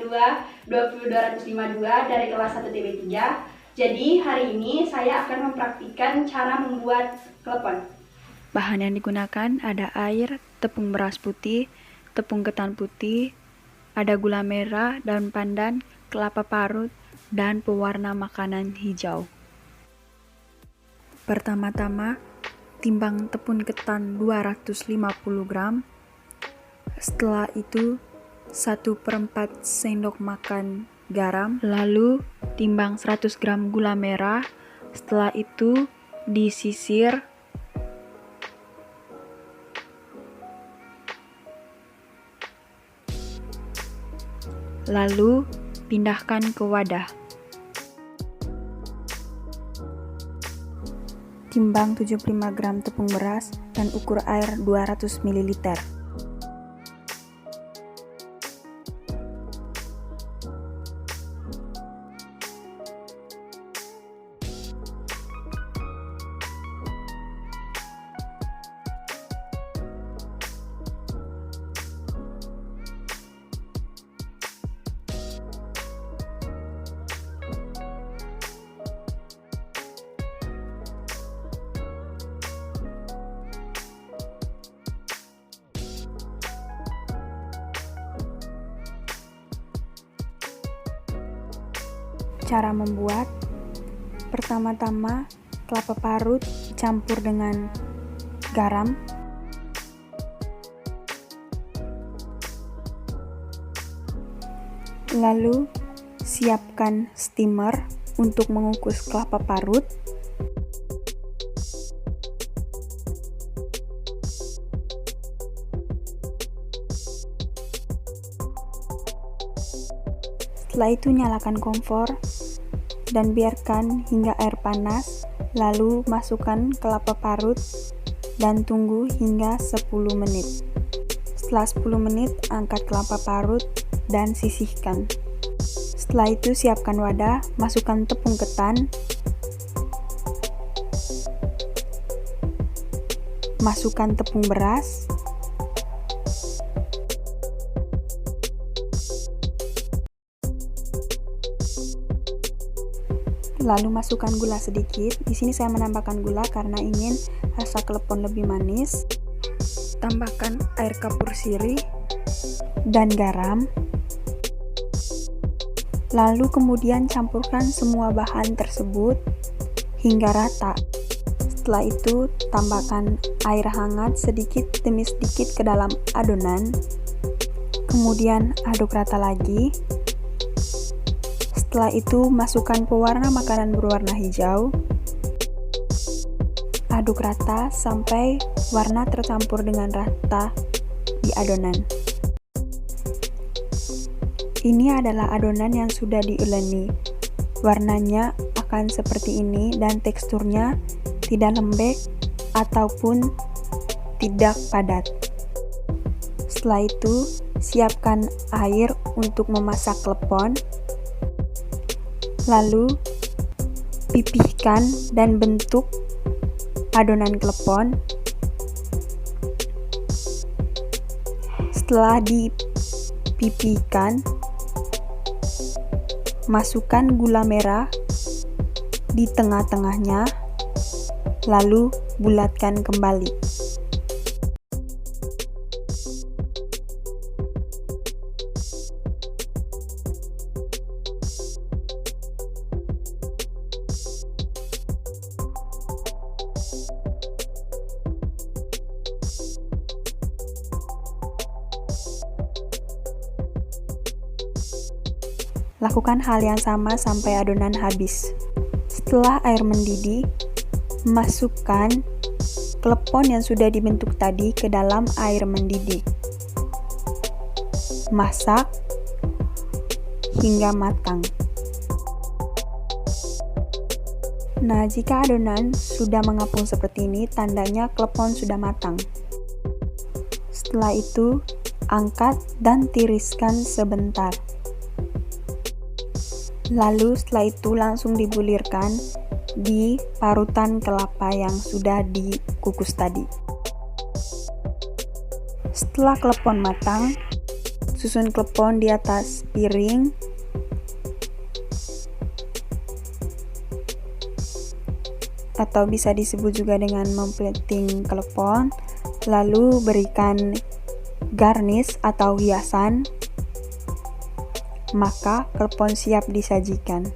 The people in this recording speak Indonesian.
20252 dari kelas 1 TB3. Jadi hari ini saya akan mempraktikkan cara membuat klepon. Bahan yang digunakan ada air, tepung beras putih, tepung ketan putih, ada gula merah, daun pandan, kelapa parut, dan pewarna makanan hijau. Pertama-tama, timbang tepung ketan 250 gram. Setelah itu, 1/4 sendok makan garam. Lalu, timbang 100 gram gula merah. Setelah itu, disisir. Lalu, pindahkan ke wadah. Timbang 75 gram tepung beras dan ukur air 200 ml. Cara membuat: pertama-tama kelapa parut dicampur dengan garam, lalu siapkan steamer untuk mengukus kelapa parut. Setelah itu nyalakan kompor dan biarkan hingga air panas, lalu masukkan kelapa parut dan tunggu hingga 10 menit. Setelah 10 menit, angkat kelapa parut dan sisihkan. Setelah itu siapkan wadah, masukkan tepung ketan, masukkan tepung beras, lalu masukkan gula sedikit. Di sini saya menambahkan gula karena ingin rasa klepon lebih manis. Tambahkan air kapur sirih dan garam. Lalu kemudian campurkan semua bahan tersebut hingga rata. Setelah itu tambahkan air hangat sedikit demi sedikit ke dalam adonan. Kemudian aduk rata lagi. Setelah itu masukkan pewarna makanan berwarna hijau. Aduk rata sampai warna tercampur dengan rata di adonan. Ini adalah adonan yang sudah diuleni. Warnanya akan seperti ini dan teksturnya tidak lembek ataupun tidak padat. Setelah itu, siapkan air untuk memasak klepon. Lalu, pipihkan dan bentuk adonan klepon. Setelah dipipihkan, masukkan gula merah di tengah-tengahnya, lalu bulatkan kembali. Lakukan hal yang sama sampai adonan habis. Setelah air mendidih, masukkan klepon yang sudah dibentuk tadi ke dalam air mendidih. Masak hingga matang. Nah, jika adonan sudah mengapung seperti ini, tandanya klepon sudah matang. Setelah itu, angkat dan tiriskan sebentar. Lalu setelah itu langsung dibulirkan di parutan kelapa yang sudah dikukus tadi. Setelah klepon matang, susun klepon di atas piring. Atau bisa disebut juga dengan memplating klepon. Lalu berikan garnish atau hiasan. Maka klepon siap disajikan.